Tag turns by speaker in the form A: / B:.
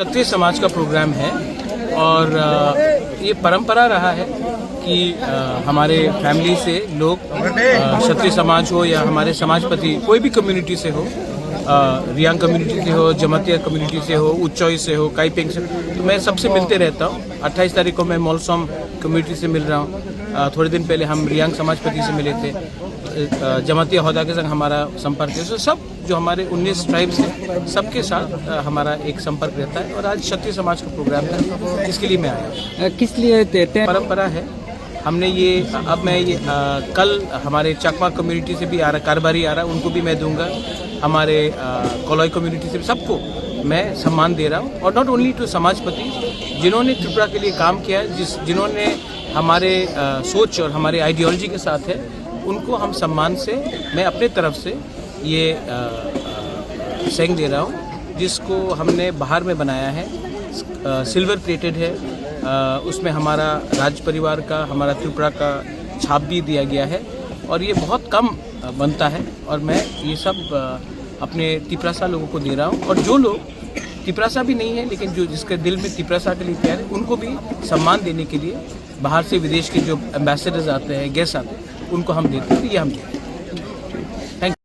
A: क्षत्रिय समाज का प्रोग्राम है और ये परंपरा रहा है कि हमारे फैमिली से लोग क्षत्रिय समाज हो या हमारे समाजपति कोई भी कम्युनिटी से हो, रियांग कम्युनिटी से हो, जमातिया कम्युनिटी से हो, उच्चोई से हो, काइपेंग से, तो मैं सबसे मिलते रहता हूँ। 28 तारीख को मैं मोलसोम कम्युनिटी से मिल रहा हूँ। थोड़े दिन पहले हम रियांग समाजपति से मिले थे। जमातिया होदा के संग हमारा संपर्क है। तो सब जो हमारे 19 ट्राइब्स हैं सबके साथ हमारा एक संपर्क रहता है और आज क्षत्रिय समाज का प्रोग्राम है, इसके लिए मैं आया।
B: किस लिए देते हैं?
A: परंपरा है। हमने ये अब मैं ये कल हमारे चकमा कम्युनिटी से भी आ रहा, कारबारी आ रहा, उनको भी मैं दूंगा। हमारे कोलोई कम्युनिटी से भी सबको मैं सम्मान दे रहा हूँ। और नॉट ओनली टू समाजपति जिन्होंने त्रिपुरा के लिए काम किया है, जिन्होंने हमारे सोच और हमारे आइडियोलॉजी के साथ है, उनको हम सम्मान से मैं अपने तरफ से ये सेंग दे रहा हूँ, जिसको हमने बाहर में बनाया है। सिल्वर प्लेटेड है, उसमें हमारा राज परिवार का, हमारा त्रिपुरा का छाप भी दिया गया है और ये बहुत कम बनता है और मैं ये सब अपने तिपरासा लोगों को दे रहा हूँ। और जो लोग तिपरासा भी नहीं है लेकिन जो जिसके दिल में तिपरासा के लिए प्यार है, उनको भी सम्मान देने के लिए बाहर से विदेश के जो एम्बेसडर्स आते हैं, गेस्ट आते हैं, उनको हम देते हैं। ये हम देते हैं।